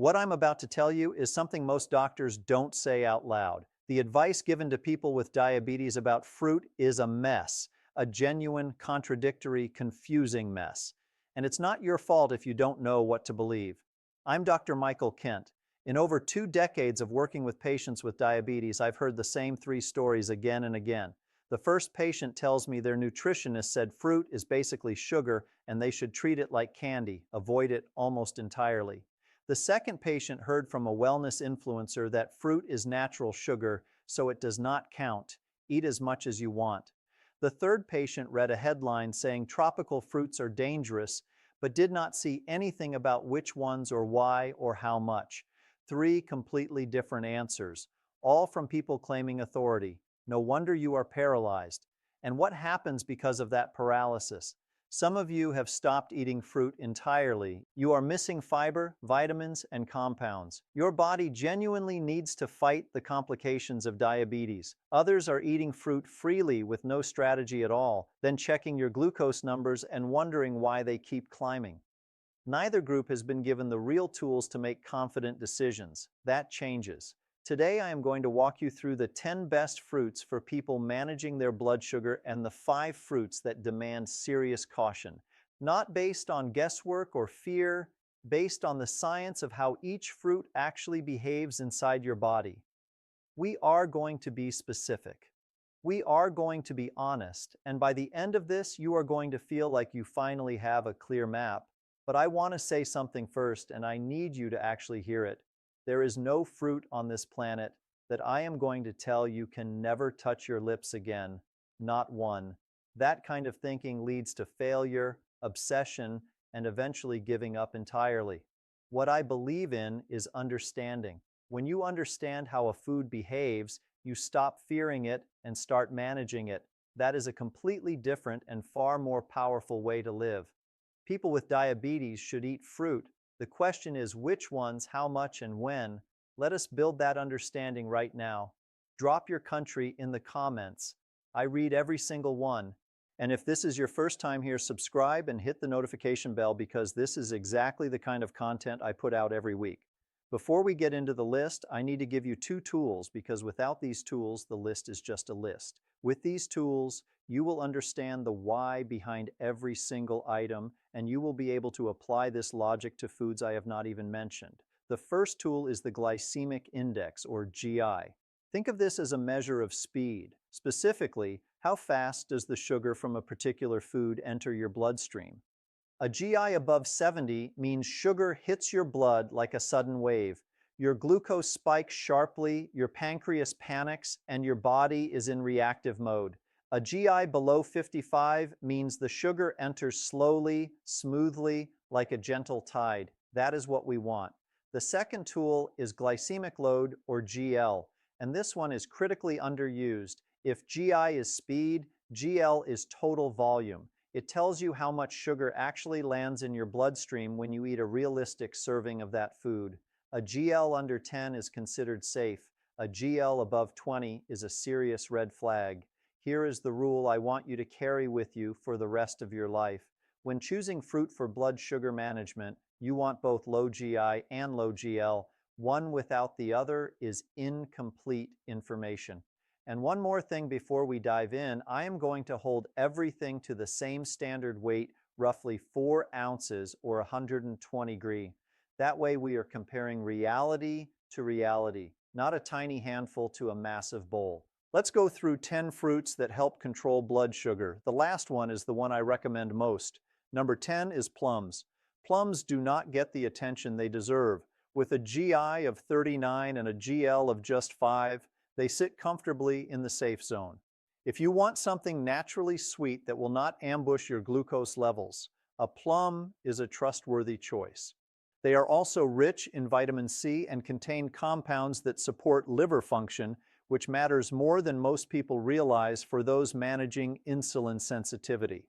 What I'm about to tell you is something most doctors don't say out loud. The advice given to people with diabetes about fruit is a mess, a genuine, contradictory, confusing mess. And it's not your fault if you don't know what to believe. I'm Dr. Michael Kent. In over 2 decades of working with patients with diabetes, I've heard the same three stories again and again. The first patient tells me their nutritionist said fruit is basically sugar and they should treat it like candy, avoid it almost entirely. The second patient heard from a wellness influencer that fruit is natural sugar, so it does not count. Eat as much as you want. The third patient read a headline saying tropical fruits are dangerous, but did not see anything about which ones or why or how much. Three completely different answers, all from people claiming authority. No wonder you are paralyzed. And what happens because of that paralysis? Some of you have stopped eating fruit entirely. You are missing fiber, vitamins, and compounds. Your body genuinely needs to fight the complications of diabetes. Others are eating fruit freely with no strategy at all, then checking your glucose numbers and wondering why they keep climbing. Neither group has been given the real tools to make confident decisions. That changes. Today, I am going to walk you through the 10 best fruits for people managing their blood sugar and the 5 fruits that demand serious caution. Not based on guesswork or fear, based on the science of how each fruit actually behaves inside your body. We are going to be specific. We are going to be honest, and by the end of this, you are going to feel like you finally have a clear map. But I want to say something first, and I need you to actually hear it. There is no fruit on this planet that I am going to tell you can never touch your lips again. Not one. That kind of thinking leads to failure, obsession, and eventually giving up entirely. What I believe in is understanding. When you understand how a food behaves, you stop fearing it and start managing it. That is a completely different and far more powerful way to live. People with diabetes should eat fruit. The question is which ones, how much, and when. Let us build that understanding right now. Drop your country in the comments. I read every single one. And if this is your first time here, subscribe and hit the notification bell because this is exactly the kind of content I put out every week. Before we get into the list, I need to give you 2 tools because without these tools, the list is just a list. With these tools, you will understand the why behind every single item, and you will be able to apply this logic to foods I have not even mentioned. The first tool is the glycemic index, or GI. Think of this as a measure of speed. Specifically, how fast does the sugar from a particular food enter your bloodstream? A GI above 70 means sugar hits your blood like a sudden wave. Your glucose spikes sharply, your pancreas panics, and your body is in reactive mode. A GI below 55 means the sugar enters slowly, smoothly, like a gentle tide. That is what we want. The second tool is glycemic load, or GL, and this one is critically underused. If GI is speed, GL is total volume. It tells you how much sugar actually lands in your bloodstream when you eat a realistic serving of that food. A GL under 10 is considered safe. A GL above 20 is a serious red flag. Here is the rule I want you to carry with you for the rest of your life. When choosing fruit for blood sugar management, you want both low GI and low GL. One without the other is incomplete information. And one more thing before we dive in, I am going to hold everything to the same standard weight, roughly 4 ounces or 120 gr. That way we are comparing reality to reality, not a tiny handful to a massive bowl. Let's go through 10 fruits that help control blood sugar. The last one is the one I recommend most. Number 10 is plums. Plums do not get the attention they deserve. With a GI of 39 and a GL of just 5, they sit comfortably in the safe zone. If you want something naturally sweet that will not ambush your glucose levels, a plum is a trustworthy choice. They are also rich in vitamin C and contain compounds that support liver function, which matters more than most people realize for those managing insulin sensitivity.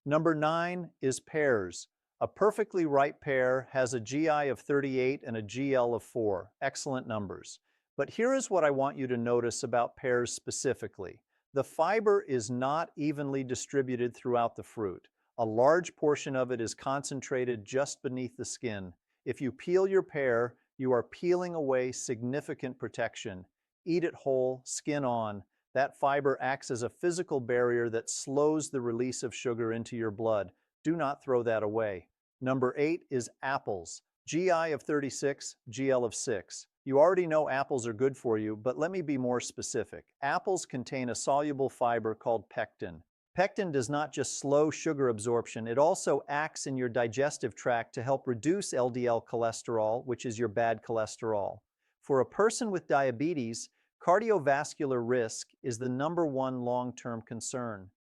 Number 9 is pears. A perfectly ripe pear has a GI of 38 and a GL of 4. Excellent numbers. But here is what I want you to notice about pears specifically. The fiber is not evenly distributed throughout the fruit. A large portion of it is concentrated just beneath the skin. If you peel your pear, You are peeling away significant protection. Eat it whole, skin on. That fiber acts as a physical barrier that slows the release of sugar into your blood. Do not throw that away. Number 8 is apples. GI of 36, GL of 6. You already know apples are good for you, but let me be more specific. Apples contain a soluble fiber called pectin. Pectin does not just slow sugar absorption, it also acts in your digestive tract to help reduce LDL cholesterol, which is your bad cholesterol. For a person with diabetes, cardiovascular risk is the #1 long-term concern.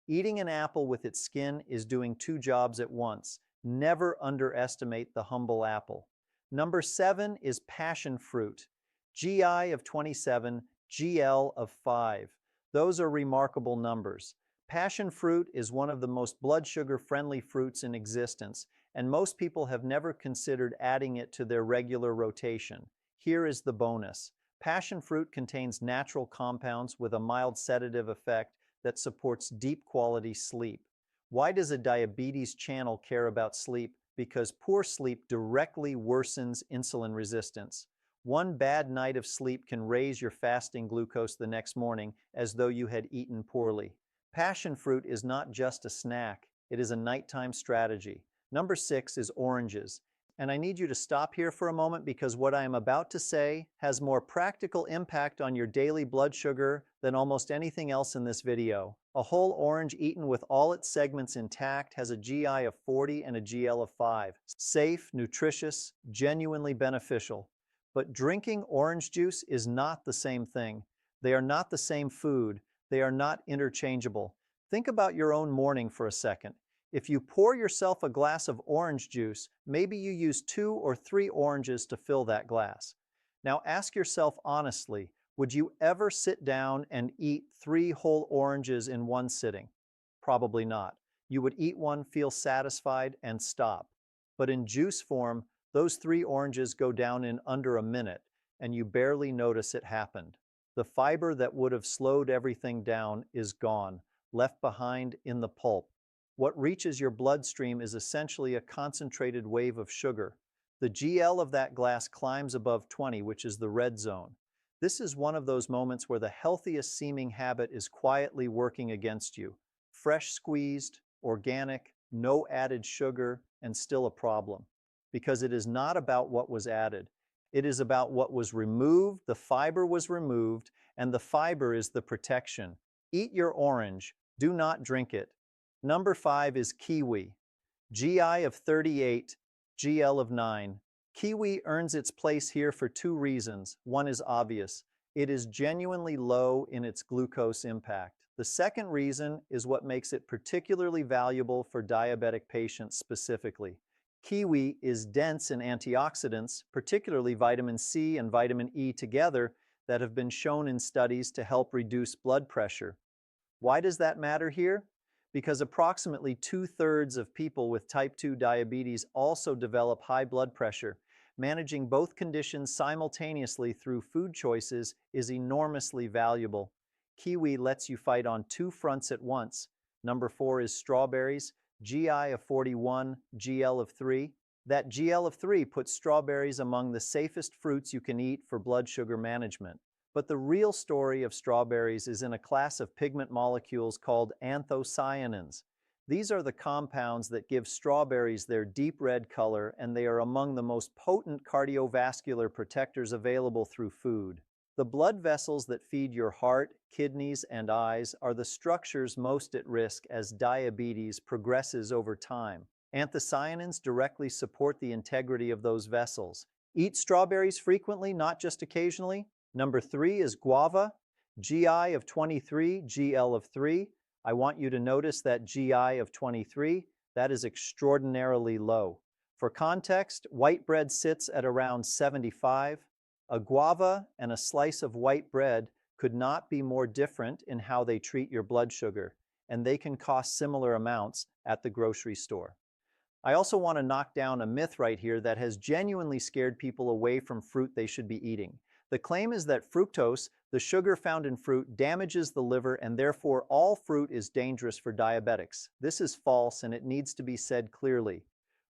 Eating an apple with its skin is doing two jobs at once. Never underestimate the humble apple. Number 7 is passion fruit. GI of 27, GL of 5. Those are remarkable numbers. Passion fruit is one of the most blood sugar-friendly fruits in existence, and most people have never considered adding it to their regular rotation. Here is the bonus. Passion fruit contains natural compounds with a mild sedative effect that supports deep quality sleep. Why does a diabetes channel care about sleep? Because poor sleep directly worsens insulin resistance. One bad night of sleep can raise your fasting glucose the next morning as though you had eaten poorly. Passion fruit is not just a snack, it is a nighttime strategy. Number 6 is oranges. And I need you to stop here for a moment because what I am about to say has more practical impact on your daily blood sugar than almost anything else in this video. A whole orange eaten with all its segments intact has a GI of 40 and a GL of 5. Safe, nutritious, genuinely beneficial. But drinking orange juice is not the same thing. They are not the same food. They are not interchangeable. Think about your own morning for a second. If you pour yourself a glass of orange juice, maybe you use 2 or 3 oranges to fill that glass. Now ask yourself honestly, would you ever sit down and eat 3 whole oranges in one sitting? Probably not. You would eat one, feel satisfied, and stop. But in juice form, those 3 oranges go down in under a minute, and you barely notice it happened. The fiber that would have slowed everything down is gone, left behind in the pulp. What reaches your bloodstream is essentially a concentrated wave of sugar. The GL of that glass climbs above 20, which is the red zone. This is one of those moments where the healthiest seeming habit is quietly working against you. Fresh squeezed, organic, no added sugar, and still a problem. Because it is not about what was added. It is about what was removed, the fiber was removed, and the fiber is the protection. Eat your orange, do not drink it. Number 5 is kiwi. GI of 38, GL of 9. Kiwi earns its place here for 2 reasons. One is obvious. It is genuinely low in its glucose impact. The second reason is what makes it particularly valuable for diabetic patients specifically. Kiwi is dense in antioxidants, particularly vitamin C and vitamin E together, that have been shown in studies to help reduce blood pressure. Why does that matter here? Because approximately 2/3 of people with type 2 diabetes also develop high blood pressure. Managing both conditions simultaneously through food choices is enormously valuable. Kiwi lets you fight on 2 fronts at once. Number 4 is strawberries, GI of 41, GL of 3. That GL of 3 puts strawberries among the safest fruits you can eat for blood sugar management. But the real story of strawberries is in a class of pigment molecules called anthocyanins. These are the compounds that give strawberries their deep red color, and they are among the most potent cardiovascular protectors available through food. The blood vessels that feed your heart, kidneys, and eyes are the structures most at risk as diabetes progresses over time. Anthocyanins directly support the integrity of those vessels. Eat strawberries frequently, not just occasionally. Number 3 is guava, GI of 23, GL of 3. I want you to notice that GI of 23, that is extraordinarily low. For context, white bread sits at around 75. A guava and a slice of white bread could not be more different in how they treat your blood sugar, and they can cost similar amounts at the grocery store. I also want to knock down a myth right here that has genuinely scared people away from fruit they should be eating. The claim is that fructose, the sugar found in fruit, damages the liver and therefore all fruit is dangerous for diabetics. This is false and it needs to be said clearly.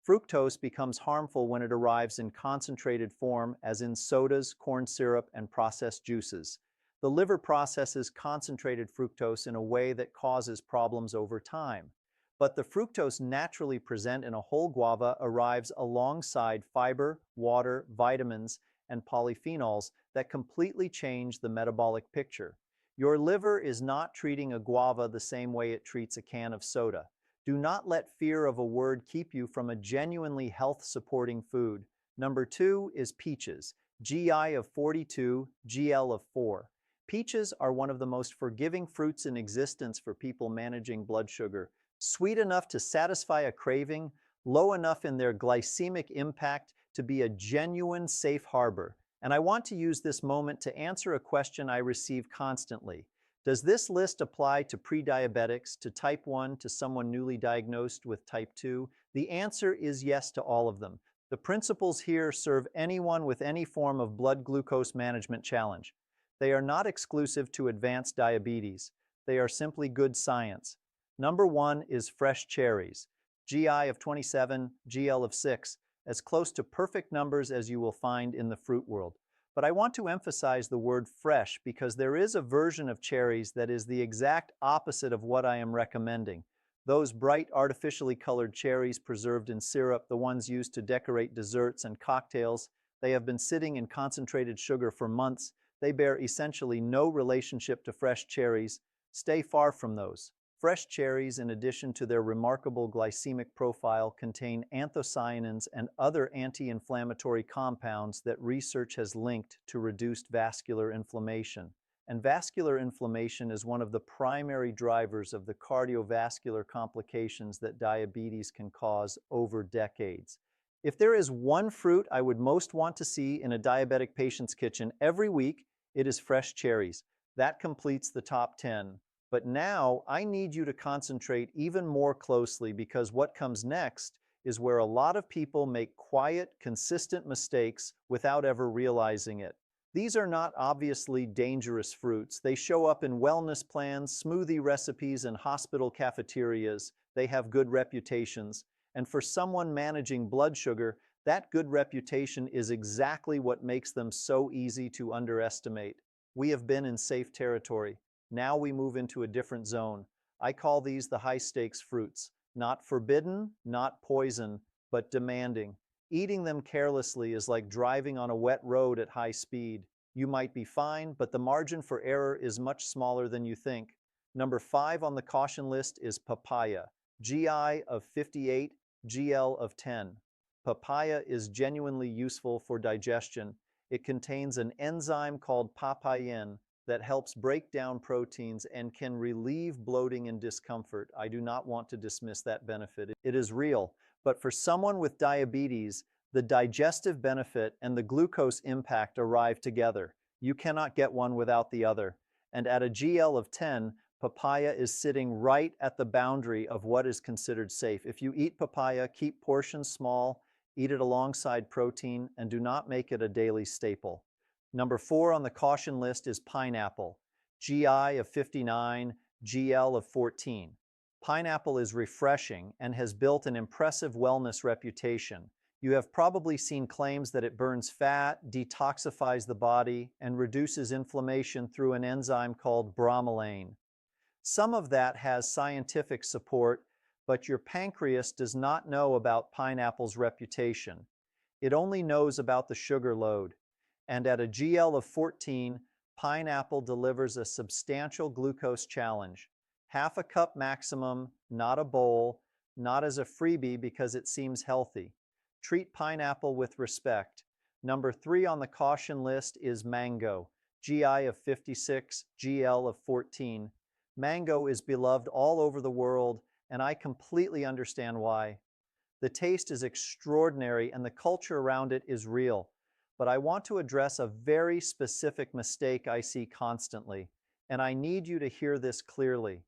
Fructose becomes harmful when it arrives in concentrated form, as in sodas, corn syrup, and processed juices. The liver processes concentrated fructose in a way that causes problems over time. But the fructose naturally present in a whole guava arrives alongside fiber, water, vitamins, and polyphenols that completely change the metabolic picture. Your liver is not treating a guava the same way it treats a can of soda. Do not let fear of a word keep you from a genuinely health-supporting food. Number 2 is peaches, GI of 42, GL of 4. Peaches are one of the most forgiving fruits in existence for people managing blood sugar. Sweet enough to satisfy a craving, low enough in their glycemic impact to be a genuine safe harbor. And I want to use this moment to answer a question I receive constantly. Does this list apply to pre-diabetics, to type 1, to someone newly diagnosed with type 2? The answer is yes to all of them. The principles here serve anyone with any form of blood glucose management challenge. They are not exclusive to advanced diabetes. They are simply good science. Number 1 is fresh cherries, GI of 27, GL of 6, as close to perfect numbers as you will find in the fruit world. But I want to emphasize the word fresh because there is a version of cherries that is the exact opposite of what I am recommending. Those bright artificially colored cherries preserved in syrup, the ones used to decorate desserts and cocktails, they have been sitting in concentrated sugar for months. They bear essentially no relationship to fresh cherries. Stay far from those. Fresh cherries, in addition to their remarkable glycemic profile, contain anthocyanins and other anti-inflammatory compounds that research has linked to reduced vascular inflammation. And vascular inflammation is one of the primary drivers of the cardiovascular complications that diabetes can cause over decades. If there is one fruit I would most want to see in a diabetic patient's kitchen every week, it is fresh cherries. That completes the top 10. But now I need you to concentrate even more closely because what comes next is where a lot of people make quiet, consistent mistakes without ever realizing it. These are not obviously dangerous fruits. They show up in wellness plans, smoothie recipes, and hospital cafeterias. They have good reputations. And for someone managing blood sugar, that good reputation is exactly what makes them so easy to underestimate. We have been in safe territory. Now we move into a different zone. I call these the high-stakes fruits. Not forbidden, not poison, but demanding. Eating them carelessly is like driving on a wet road at high speed. You might be fine, but the margin for error is much smaller than you think. Number 5 on the caution list is papaya, GI of 58, GL of 10. Papaya is genuinely useful for digestion. It contains an enzyme called papain that helps break down proteins and can relieve bloating and discomfort. I do not want to dismiss that benefit. It is real, but for someone with diabetes, the digestive benefit and the glucose impact arrive together. You cannot get one without the other. And at a GL of 10, papaya is sitting right at the boundary of what is considered safe. If you eat papaya, keep portions small, eat it alongside protein, and do not make it a daily staple. Number 4 on the caution list is pineapple, GI of 59, GL of 14. Pineapple is refreshing and has built an impressive wellness reputation. You have probably seen claims that it burns fat, detoxifies the body, and reduces inflammation through an enzyme called bromelain. Some of that has scientific support, but your pancreas does not know about pineapple's reputation. It only knows about the sugar load. And at a GL of 14, pineapple delivers a substantial glucose challenge. Half a cup maximum, not a bowl, not as a freebie because it seems healthy. Treat pineapple with respect. Number 3 on the caution list is mango, GI of 56, GL of 14. Mango is beloved all over the world, and I completely understand why. The taste is extraordinary and the culture around it is real. But I want to address a very specific mistake I see constantly, and I need you to hear this clearly.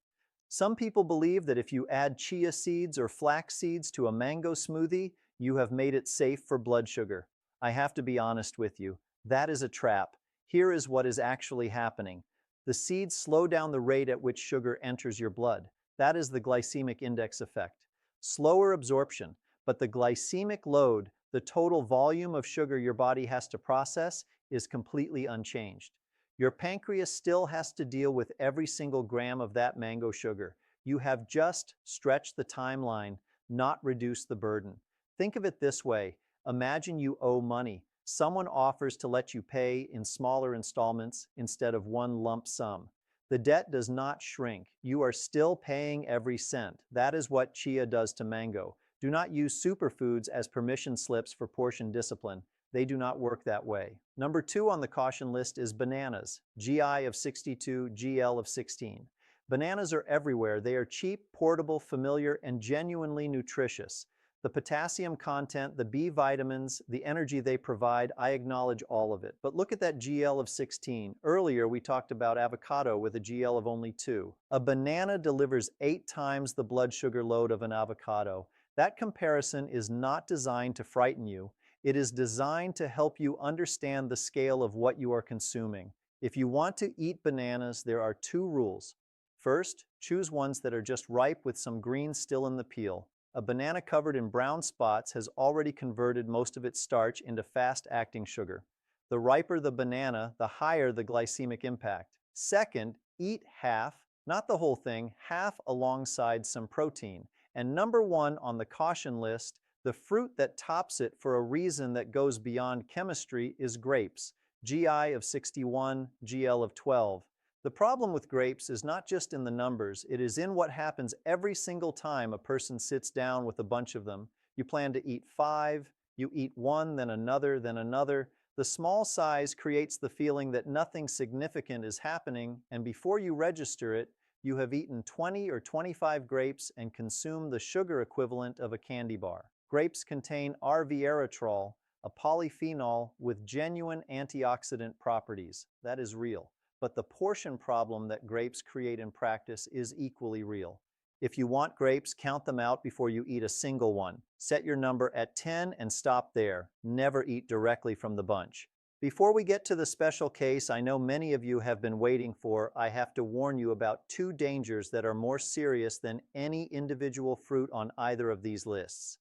Some people believe that if you add chia seeds or flax seeds to a mango smoothie, you have made it safe for blood sugar. I have to be honest with you. That is a trap. Here is what is actually happening. The seeds slow down the rate at which sugar enters your blood. That is the glycemic index effect. Slower absorption. but the glycemic load, the total volume of sugar your body has to process, is completely unchanged. Your pancreas still has to deal with every single gram of that mango sugar. You have just stretched the timeline, not reduced the burden. Think of it this way. Imagine you owe money. Someone offers to let you pay in smaller installments instead of one lump sum. The debt does not shrink. You are still paying every cent. That is what chia does to mango. Do not use superfoods as permission slips for portion discipline. They do not work that way. Number 2 on the caution list is bananas, GI of 62, GL of 16. Bananas are everywhere. They are cheap, portable, familiar, and genuinely nutritious. The potassium content, the B vitamins, the energy they provide, I acknowledge all of it. But look at that GL of 16. Earlier, we talked about avocado with a GL of only 2. A banana delivers 8 times the blood sugar load of an avocado. That comparison is not designed to frighten you. It is designed to help you understand the scale of what you are consuming. If you want to eat bananas, there are 2 rules. First, choose ones that are just ripe with some green still in the peel. A banana covered in brown spots has already converted most of its starch into fast-acting sugar. The riper the banana, the higher the glycemic impact. Second, eat half, not the whole thing, half alongside some protein. And number 1 on the caution list, the fruit that tops it for a reason that goes beyond chemistry, is grapes. GI of 61, GL of 12. The problem with grapes is not just in the numbers, it is in what happens every single time a person sits down with a bunch of them. You plan to eat 5, you eat one, then another, then another. The small size creates the feeling that nothing significant is happening, and before you register it, you have eaten 20 or 25 grapes and consumed the sugar equivalent of a candy bar. Grapes contain resveratrol, a polyphenol with genuine antioxidant properties. That is real. But the portion problem that grapes create in practice is equally real. If you want grapes, count them out before you eat a single one. Set your number at 10 and stop there. Never eat directly from the bunch. Before we get to the special case I know many of you have been waiting for, I have to warn you about 2 dangers that are more serious than any individual fruit on either of these lists.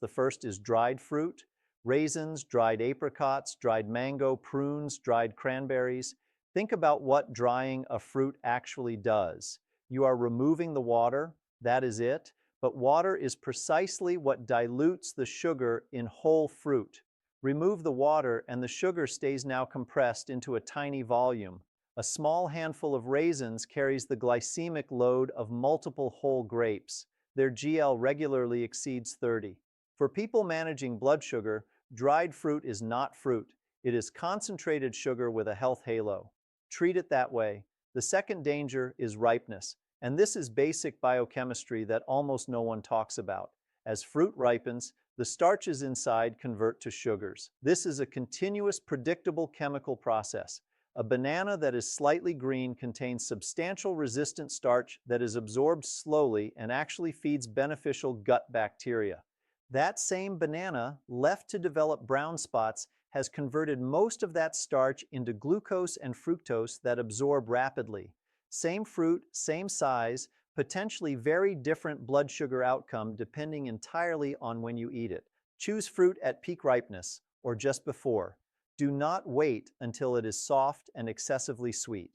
The first is dried fruit, raisins, dried apricots, dried mango, prunes, dried cranberries. Think about what drying a fruit actually does. You are removing the water, that is it, but water is precisely what dilutes the sugar in whole fruit. Remove the water and the sugar stays now compressed into a tiny volume. A small handful of raisins carries the glycemic load of multiple whole grapes. Their GL regularly exceeds 30. For people managing blood sugar, dried fruit is not fruit. It is concentrated sugar with a health halo. Treat it that way. The second danger is ripeness, and this is basic biochemistry that almost no one talks about. As fruit ripens, the starches inside convert to sugars. This is a continuous, predictable chemical process. A banana that is slightly green contains substantial resistant starch that is absorbed slowly and actually feeds beneficial gut bacteria. That same banana, left to develop brown spots, has converted most of that starch into glucose and fructose that absorb rapidly. Same fruit, same size, potentially very different blood sugar outcome depending entirely on when you eat it. Choose fruit at peak ripeness or just before. Do not wait until it is soft and excessively sweet.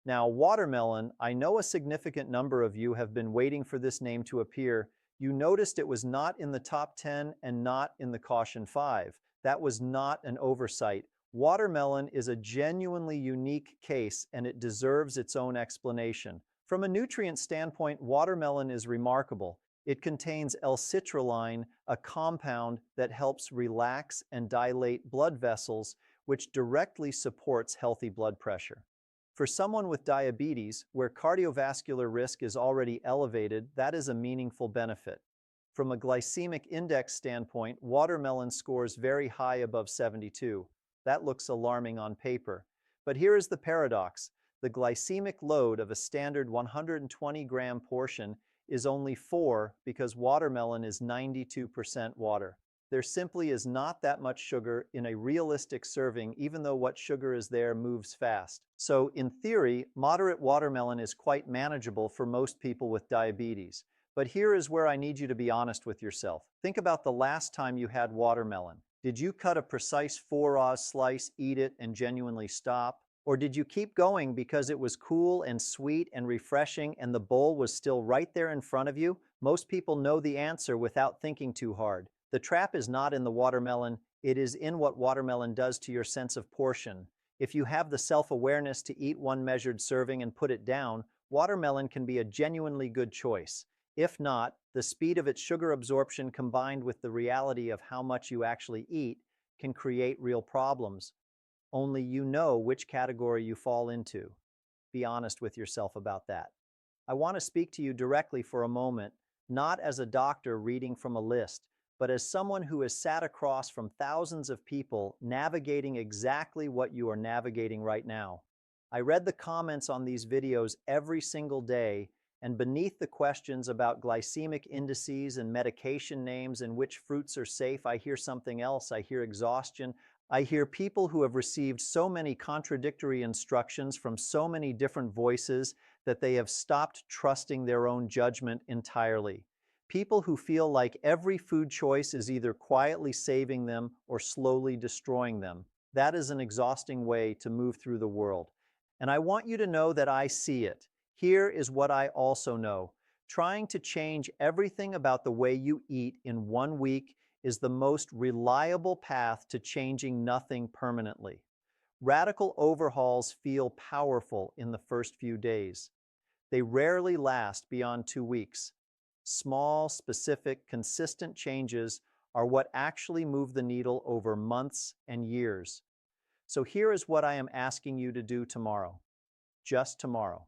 Now, watermelon, I know a significant number of you have been waiting for this name to appear. You noticed it was not in the top 10 and not in the caution 5. That was not an oversight. Watermelon is a genuinely unique case and it deserves its own explanation. From a nutrient standpoint, watermelon is remarkable. It contains L-citrulline, a compound that helps relax and dilate blood vessels, which directly supports healthy blood pressure. For someone with diabetes, where cardiovascular risk is already elevated, that is a meaningful benefit. From a glycemic index standpoint, watermelon scores very high above 72. That looks alarming on paper. But here is the paradox. The glycemic load of a standard 120-gram portion is only 4 because watermelon is 92% water. There simply is not that much sugar in a realistic serving, even though what sugar is there moves fast. So, in theory, moderate watermelon is quite manageable for most people with diabetes. But here is where I need you to be honest with yourself. Think about the last time you had watermelon. Did you cut a precise 4-oz slice, eat it, and genuinely stop? Or did you keep going because it was cool and sweet and refreshing and the bowl was still right there in front of you? Most people know the answer without thinking too hard. The trap is not in the watermelon, it is in what watermelon does to your sense of portion. If you have the self-awareness to eat one measured serving and put it down, watermelon can be a genuinely good choice. If not, the speed of its sugar absorption combined with the reality of how much you actually eat can create real problems. Only you know which category you fall into. Be honest with yourself about that. I want to speak to you directly for a moment, not as a doctor reading from a list, but as someone who has sat across from thousands of people navigating exactly what you are navigating right now. I read the comments on these videos every single day, and beneath the questions about glycemic indices and medication names and which fruits are safe, I hear something else. I hear exhaustion. I hear people who have received so many contradictory instructions from so many different voices that they have stopped trusting their own judgment entirely. People who feel like every food choice is either quietly saving them or slowly destroying them. That is an exhausting way to move through the world. And I want you to know that I see it. Here is what I also know. Trying to change everything about the way you eat in 1 week is the most reliable path to changing nothing permanently. Radical overhauls feel powerful in the first few days. They rarely last beyond 2 weeks. Small, specific, consistent changes are what actually move the needle over months and years. So here is what I am asking you to do tomorrow. Just tomorrow.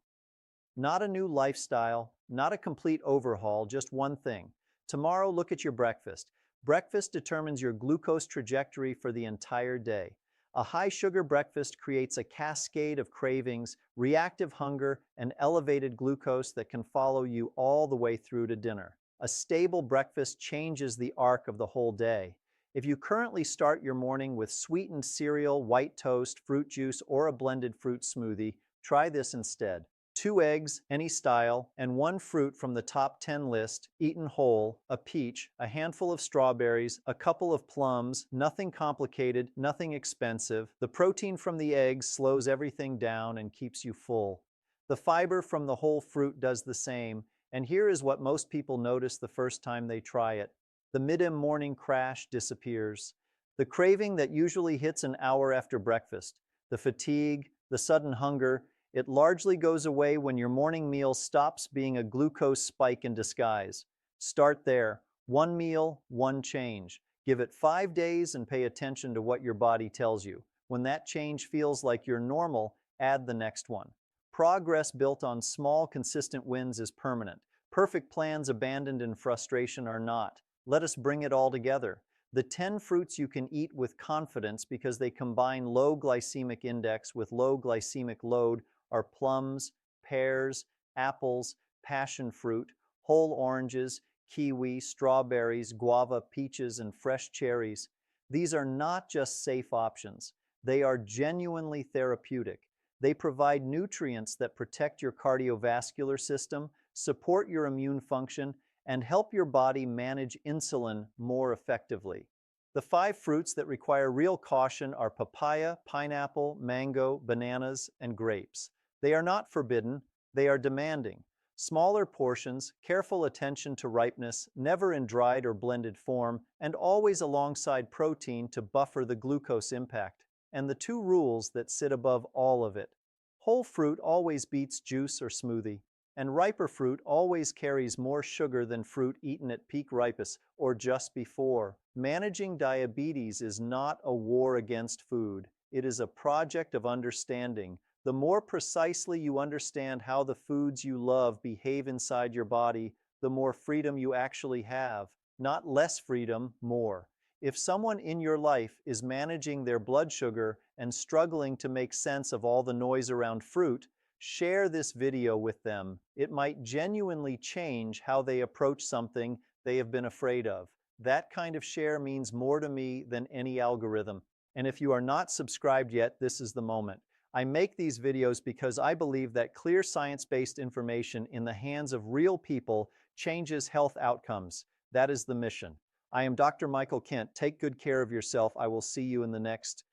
Not a new lifestyle, not a complete overhaul, just one thing. Tomorrow, look at your breakfast. Breakfast determines your glucose trajectory for the entire day. A high-sugar breakfast creates a cascade of cravings, reactive hunger, and elevated glucose that can follow you all the way through to dinner. A stable breakfast changes the arc of the whole day. If you currently start your morning with sweetened cereal, white toast, fruit juice, or a blended fruit smoothie, try this instead. 2 eggs, any style, and 1 fruit from the top 10 list, eaten whole, a peach, a handful of strawberries, a couple of plums, nothing complicated, nothing expensive. The protein from the eggs slows everything down and keeps you full. The fiber from the whole fruit does the same, and here is what most people notice the first time they try it. The mid-morning crash disappears. The craving that usually hits an hour after breakfast, the fatigue, the sudden hunger, it largely goes away when your morning meal stops being a glucose spike in disguise. Start there. 1 meal, 1 change. Give it 5 days and pay attention to what your body tells you. When that change feels like your normal, add the next one. Progress built on small, consistent wins is permanent. Perfect plans abandoned in frustration are not. Let us bring it all together. The 10 fruits you can eat with confidence because they combine low glycemic index with low glycemic load are plums, pears, apples, passion fruit, whole oranges, kiwi, strawberries, guava, peaches, and fresh cherries. These are not just safe options. They are genuinely therapeutic. They provide nutrients that protect your cardiovascular system, support your immune function, and help your body manage insulin more effectively. The 5 fruits that require real caution are papaya, pineapple, mango, bananas, and grapes. They are not forbidden, they are demanding. Smaller portions, careful attention to ripeness, never in dried or blended form, and always alongside protein to buffer the glucose impact. And the 2 rules that sit above all of it. Whole fruit always beats juice or smoothie, and riper fruit always carries more sugar than fruit eaten at peak ripeness or just before. Managing diabetes is not a war against food. It is a project of understanding. The more precisely you understand how the foods you love behave inside your body, the more freedom you actually have. Not less freedom, more. If someone in your life is managing their blood sugar and struggling to make sense of all the noise around fruit, share this video with them. It might genuinely change how they approach something they have been afraid of. That kind of share means more to me than any algorithm. And if you are not subscribed yet, this is the moment. I make these videos because I believe that clear science-based information in the hands of real people changes health outcomes. That is the mission. I am Dr. Michael Kent. Take good care of yourself. I will see you in the next